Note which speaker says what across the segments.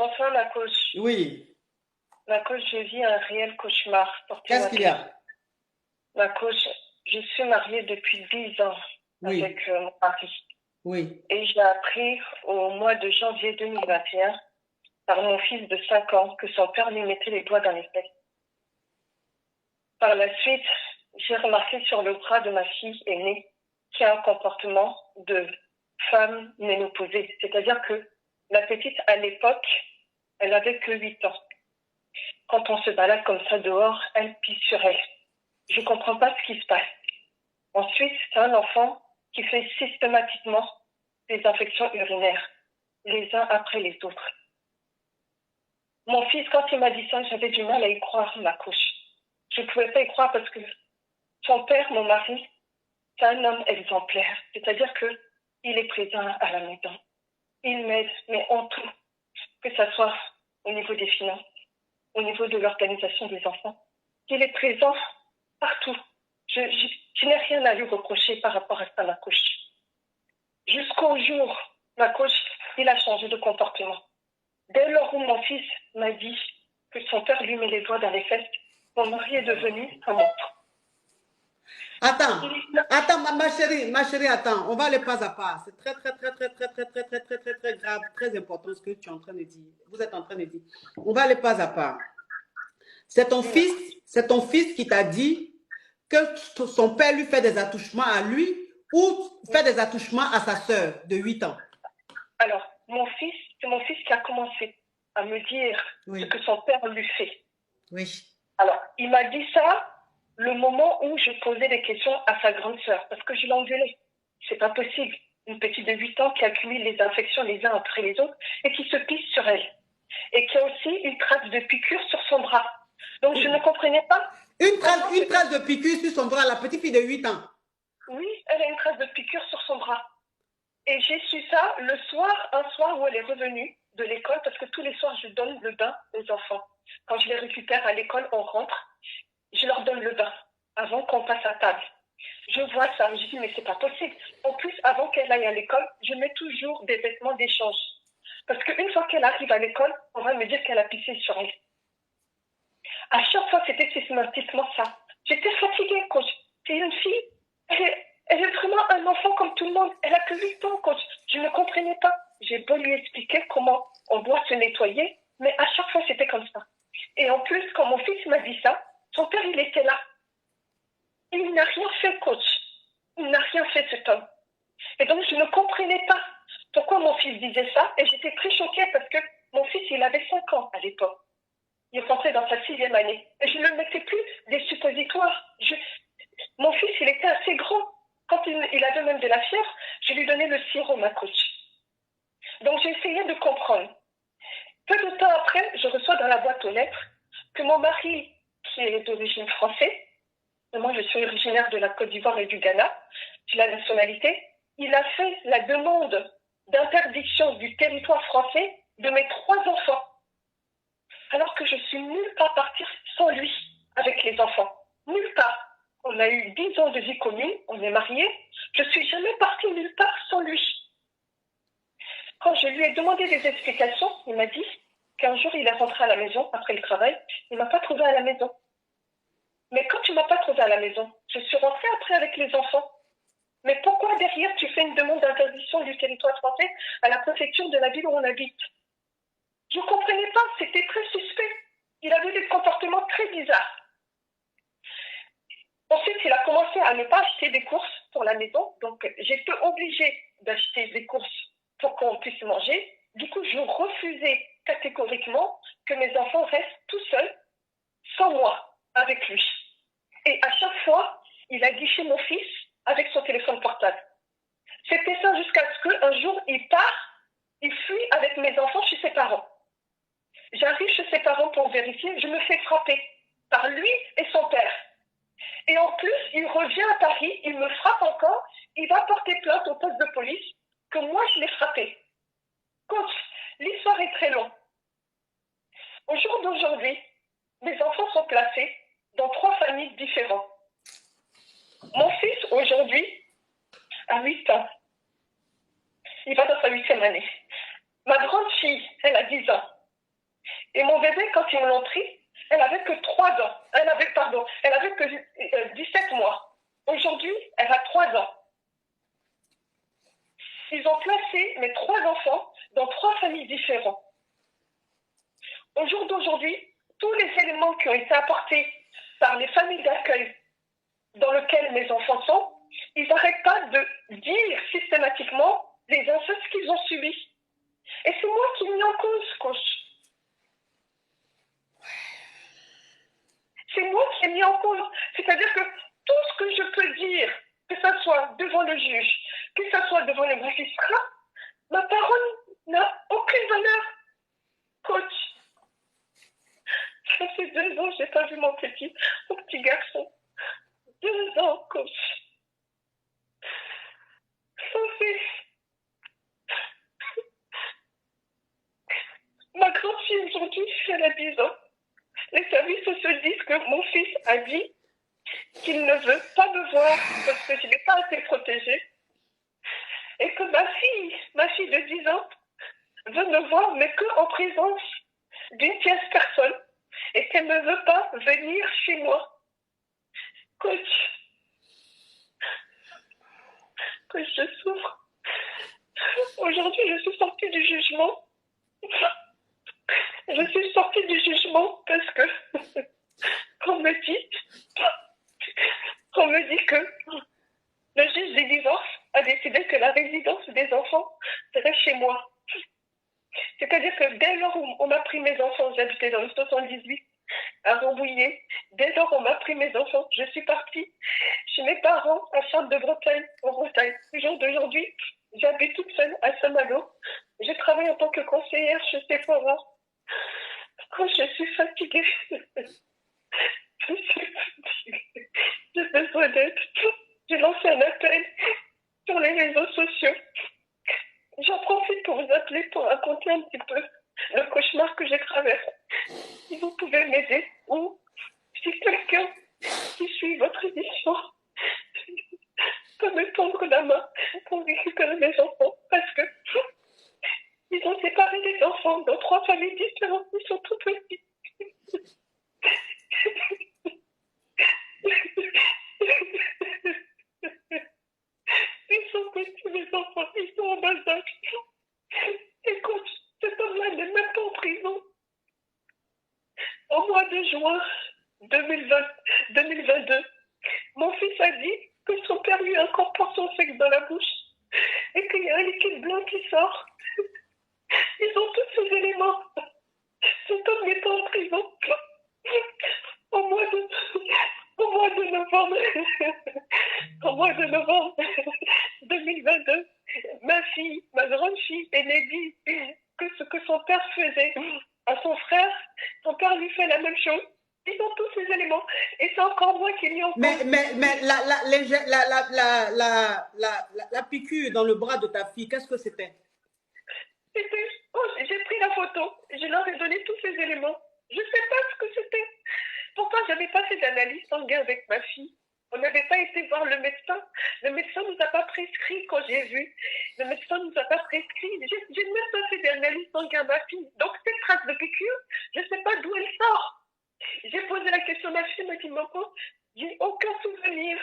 Speaker 1: Bonsoir, la coach.
Speaker 2: Oui.
Speaker 1: La coach, je vis un réel cauchemar.
Speaker 2: Qu'est-ce qu'il y a?
Speaker 1: La coach, je suis mariée depuis 10 ans
Speaker 2: Oui.
Speaker 1: avec mon mari.
Speaker 2: Oui.
Speaker 1: Et j'ai appris au mois de janvier 2021 par mon fils de 5 ans que son père lui mettait les doigts dans les fesses. Par la suite, j'ai remarqué sur le bras de ma fille aînée qui a un comportement de femme ménopausée. C'est-à-dire que la petite, à l'époque, elle avait que 8 ans. Quand on se balade comme ça dehors, elle pisse sur elle. Je ne comprends pas ce qui se passe. Ensuite, c'est un enfant qui fait systématiquement des infections urinaires, les uns après les autres. Mon fils, quand il m'a dit ça, j'avais du mal à y croire, ma couche. Je ne pouvais pas y croire parce que son père, mon mari, c'est un homme exemplaire. C'est-à-dire qu'il est présent à la maison. Il m'aide, mais en tout, que ce soit au niveau des finances, au niveau de l'organisation des enfants. Il est présent partout. Je n'ai rien à lui reprocher par rapport à ça, ma coach. Jusqu'au jour, ma coach, il a changé de comportement. Dès lors où mon fils m'a dit que son père lui met les doigts dans les fesses, mon mari est devenu un monstre.
Speaker 2: Attends, ma chérie, attends, on va aller pas à pas. C'est très grave, très important ce que tu es en train de dire. Vous êtes en train de dire. On va aller pas à pas. C'est ton fils qui t'a dit que son père lui fait des attouchements à lui ou fait des attouchements à sa sœur de 8 ans.
Speaker 1: Alors, c'est mon fils qui a commencé à me dire ce que son père lui fait.
Speaker 2: Oui.
Speaker 1: Alors, il m'a dit ça le moment où je posais des questions à sa grande sœur, parce que je l'engueulais. C'est pas possible. Une petite de 8 ans qui accumule les infections les uns après les autres et qui se pisse sur elle. Et qui a aussi une trace de piqûre sur son bras. Donc, je ne comprenais pas.
Speaker 2: Une trace de piqûre sur son bras, la petite fille de 8 ans.
Speaker 1: Oui, elle a une trace de piqûre sur son bras. Et j'ai su ça le soir, un soir où elle est revenue de l'école, parce que tous les soirs, je donne le bain aux enfants. Quand je les récupère à l'école, on rentre, je leur donne le bain avant qu'on passe à table. Je vois ça, je dis, mais c'est pas possible. En plus, avant qu'elle aille à l'école, je mets toujours des vêtements d'échange. Parce qu'une fois qu'elle arrive à l'école, on va me dire qu'elle a pissé sur elle. À chaque fois, c'était systématiquement ça. J'étais fatiguée, coach. C'est une fille, elle est vraiment un enfant comme tout le monde. Elle a que 8 ans, coach. Je ne comprenais pas. J'ai beau lui expliquer comment on doit se nettoyer, mais à chaque fois, c'était comme ça. Et en plus, quand mon fils m'a dit ça, son père, il était là. Il n'a rien fait, coach. Il n'a rien fait, cet homme. Et donc, je ne comprenais pas pourquoi mon fils disait ça. Et j'étais très choquée parce que mon fils, il avait 5 ans à l'époque. Il rentrait dans sa 6e année. Et je ne mettais plus des suppositoires. Mon fils, il était assez grand. Quand il avait même de la fièvre, je lui donnais le sirop, ma coach. Donc, j'ai essayé de comprendre. Peu de temps après, je reçois dans la boîte aux lettres que mon mari, qui est d'origine française, et moi je suis originaire de la Côte d'Ivoire et du Ghana, j'ai la nationalité, il a fait la demande d'interdiction du territoire français de mes 3 enfants. Alors que je suis nulle part partir sans lui, avec les enfants. Nulle part. On a eu 10 ans de vie commune, on est mariés. Je ne suis jamais partie nulle part sans lui. Quand je lui ai demandé des explications, il m'a dit qu'un jour il est rentré à la maison après le travail, il ne m'a pas trouvé à la maison. Mais quand tu ne m'as pas trouvé à la maison, je suis rentrée après avec les enfants. Mais pourquoi derrière tu fais une demande d'interdiction du territoire français à la préfecture de la ville où on habite? Je ne comprenais pas, c'était très suspect. Il avait des comportements très bizarres. Ensuite, il a commencé à ne pas acheter des courses pour la maison. Donc, j'étais obligée d'acheter des courses pour qu'on puisse manger. Du coup, je refusais catégoriquement que mes enfants restent tout seuls, sans moi, avec lui. Et à chaque fois, il a guiché mon fils avec son téléphone portable. C'était ça jusqu'à ce qu'un jour, il part, il fuit avec mes enfants chez ses parents. J'arrive chez ses parents pour vérifier, je me fais frapper par lui et son père. Et en plus, il revient à Paris, il me frappe encore, il va porter plainte au poste de police que moi je l'ai frappé. Coach, l'histoire est très longue. Au jour d'aujourd'hui, mes enfants sont placés dans 3 familles différentes. Mon fils, aujourd'hui, a 8 ans. Il va dans sa 8e année. Ma grande fille, elle a 10 ans. Et mon bébé, quand ils me l'ont pris, elle avait que 3 ans. Elle avait que 17 mois. Aujourd'hui, elle a 3 ans. Ils ont placé mes 3 enfants dans 3 familles différentes. Au jour d'aujourd'hui, tous les éléments qui ont été apportés par les familles d'accueil dans lesquelles mes enfants sont, ils n'arrêtent pas de dire systématiquement les incestes qu'ils ont subis. Et c'est moi qui ai mis en cause, coach. C'est moi qui ai mis en cause. C'est-à-dire que tout ce que je peux dire, que ce soit devant le juge, que ce soit devant les magistrats, ma parole n'a aucune valeur, coach. Ça fait 2 ans que je n'ai pas vu mon petit garçon. 2 ans, coach. Ça fait... Ma grande fille aujourd'hui, elle a 10 ans. Les services se disent que mon fils a dit qu'il ne veut pas me voir parce que je n'ai pas été protégée. Et que ma fille de 10 ans, veut me voir, mais qu'en présence d'une tierce personne. Et qu'elle ne veut pas venir chez moi. Coach, je souffre. Aujourd'hui, je suis sortie du jugement. Je suis sortie du jugement parce que on me dit que le juge des divorces a décidé que la résidence des enfants serait chez moi. C'est-à-dire que dès lors où on m'a pris mes enfants, j'habitais dans le 78 à Rambouillet, dès lors où on m'a pris mes enfants, je suis partie chez mes parents à Charles-de-Bretagne, en Bretagne. Le jour d'aujourd'hui, j'habite toute seule à Saint-Malo. Je travaille en tant que conseillère chez Sephora. Quand je suis fatiguée, j'ai besoin d'aide. J'ai lancé un appel sur les réseaux sociaux. J'en profite pour vous appeler pour raconter un petit peu le cauchemar que j'ai traversé. Si vous pouvez m'aider ou si quelqu'un qui suit votre émission peut me tendre la main pour récupérer mes enfants parce que ils ont séparé les enfants dans 3 familles différentes. Ils sont tout petits. Ils sont petits, mes enfants. Ils sont en bas âge. Écoute, cet homme-là n'est même pas en prison. Au mois de juin 2022, mon fils a dit que son père lui incorpore son sexe dans la bouche et qu'il y a un liquide blanc qui sort. Ils ont tous ces éléments. Cet homme n'est pas en prison. Au mois de novembre, au mois de novembre 2022, ma grande fille, aînée dit que ce que son père faisait à son frère, son père lui fait la même chose. Ils ont tous ces éléments. Et c'est encore moi qui n'y en
Speaker 2: Mais la piqûre dans le bras de ta fille, qu'est-ce que c'était?
Speaker 1: J'ai pris la photo, je leur ai donné tous ces éléments. Je ne sais pas ce que c'était. Pourtant, je n'avais pas fait d'analyse sanguine avec ma fille. On n'avait pas été voir le médecin. Le médecin ne nous a pas prescrit quand j'ai vu. Le médecin ne nous a pas prescrit. J'ai même pas fait d'analyse sanguine à ma fille. Donc, cette trace de piqûre, je ne sais pas d'où elle sort. J'ai posé la question à ma fille, elle m'a dit, maman, j'ai aucun souvenir.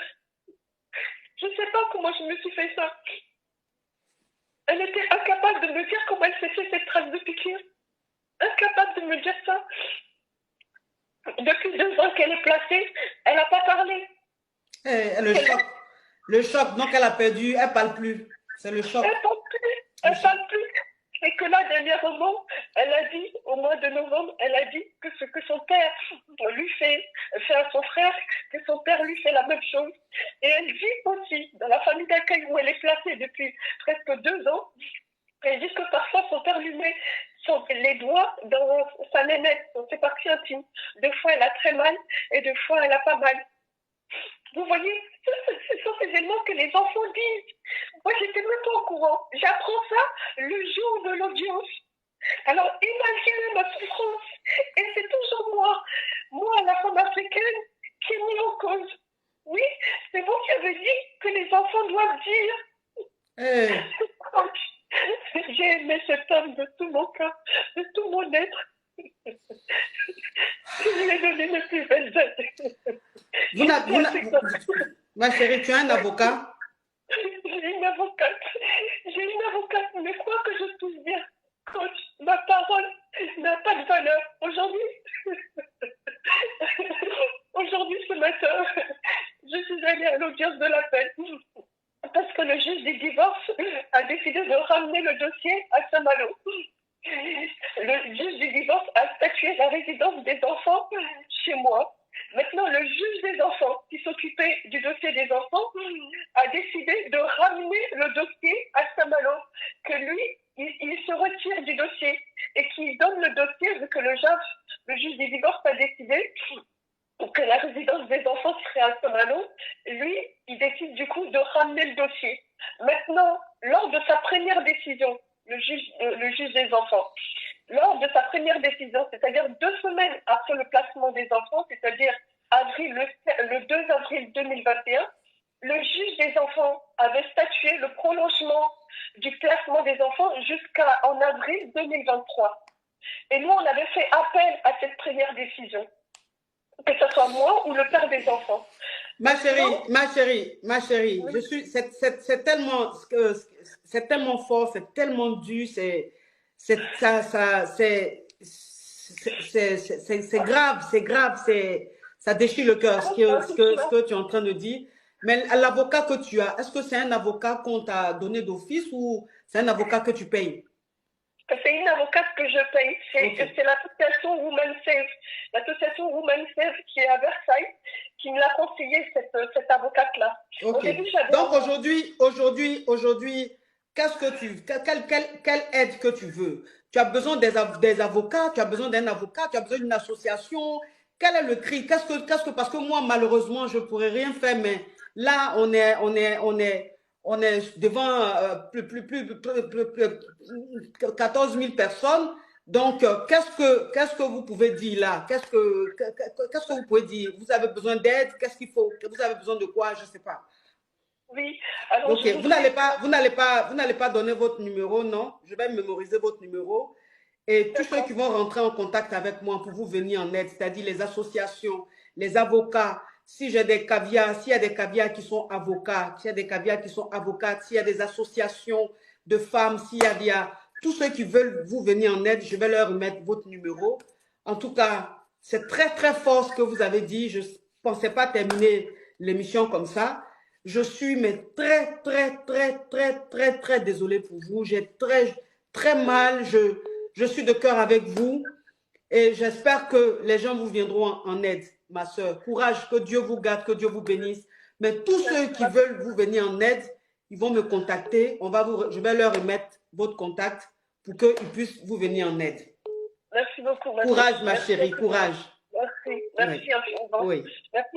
Speaker 1: Je ne sais pas comment je me suis fait ça. Elle était incapable de me dire comment elle s'est fait cette trace de piqûre. Incapable de me dire ça. Depuis 2 ans qu'elle est placée, elle n'a pas parlé.
Speaker 2: Le choc, donc elle a perdu, elle ne parle plus. C'est le choc.
Speaker 1: Elle ne parle plus. Et que là, dernièrement, elle a dit, au mois de novembre, elle a dit que ce que son père lui fait à son frère, que son père lui fait la même chose. Et elle vit aussi dans la famille d'accueil où elle est placée depuis presque 2 ans. Elle dit que parfois son père lui met les doigts dans sa nénette, dans ses parties intimes. 2 fois elle a très mal et 2 fois elle a pas mal. Vous voyez, ce sont ces éléments que les enfants disent. Moi, j'étais même pas au courant. J'apprends ça le jour de l'audience. Alors, imaginez ma souffrance. Et c'est toujours moi, la femme africaine, qui est mise en cause. Oui, c'est vous qui avez dit que les enfants doivent dire. J'ai aimé cet homme de tout mon cœur, de tout mon être. lui ai donné les plus belles aides.
Speaker 2: Ma chérie, tu as un avocat?
Speaker 1: J'ai une avocate. J'ai une avocate, mais quoi que je puisse dire, coach, ma parole n'a pas de valeur. Aujourd'hui, ce matin, je suis allée à l'audience de l'appel parce que le juge du divorce a décidé de ramener le dossier à Saint-Malo. Le juge du divorce a statué la résidence des enfants chez moi. Maintenant, le juge des enfants qui s'occupait du dossier des enfants a décidé de ramener le dossier à Saint-Malo, que lui, il se retire du dossier et qu'il donne le dossier, vu que le juge du divorce a décidé que la résidence des enfants serait à Saint-Malo. Lui, il décide du coup de ramener le dossier. Maintenant, lors de sa première décision, le juge des enfants, lors de sa première décision, c'est-à-dire 2 semaines après le placement des enfants, c'est-à-dire le 2 avril 2021, le juge des enfants avait statué le prolongement du placement des enfants jusqu'en avril 2023. Et nous, on avait fait appel à cette première décision, que ce soit moi ou le père des enfants.
Speaker 2: Ma chérie, c'est tellement fort, c'est tellement dur, c'est grave, ça déchire le cœur ce que tu es en train de dire. Mais l'avocat que tu as, est-ce que c'est un avocat qu'on t'a donné d'office ou c'est un avocat que tu payes?
Speaker 1: C'est une avocate que je paye. C'est l'association Women Save. L'association Women Save qui est à Versailles, qui me l'a conseillé, cette avocate-là.
Speaker 2: Okay. Donc aujourd'hui, quelle aide que tu veux? Tu as besoin des avocats, tu as besoin d'un avocat, tu as besoin d'une association. Quel est le cri? Parce que moi, malheureusement, je ne pourrais rien faire, mais là, on est devant plus 14 000 personnes. Donc, qu'est-ce que vous pouvez dire là? Qu'est-ce que vous pouvez dire? Vous avez besoin d'aide? Qu'est-ce qu'il faut? Vous avez besoin de quoi? Je ne sais pas.
Speaker 1: Oui. Alors,
Speaker 2: ok, vous n'allez pas donner votre numéro, non? Je vais mémoriser votre numéro. Et tous ceux qui vont rentrer en contact avec moi pour vous venir en aide, c'est-à-dire les associations, les avocats, si j'ai des caviars, s'il y a des caviars qui sont avocats, s'il y a des caviars qui sont avocates, s'il y a des associations de femmes, s'il y a tous ceux qui veulent vous venir en aide, je vais leur mettre votre numéro. En tout cas, c'est très, très fort ce que vous avez dit. Je ne pensais pas terminer l'émission comme ça. Je suis mais très, très, très, très, très, très désolée pour vous. J'ai très, très mal. Je suis de cœur avec vous et j'espère que les gens vous viendront en aide, ma soeur. Courage, que Dieu vous garde, que Dieu vous bénisse. Mais tous ceux qui veulent vous venir en aide, ils vont me contacter. Je vais leur remettre votre contact pour qu'ils puissent vous venir en aide.
Speaker 1: Merci beaucoup.
Speaker 2: Courage, ma chérie, courage.
Speaker 1: Merci. Merci infiniment.
Speaker 2: Oui.
Speaker 1: Merci.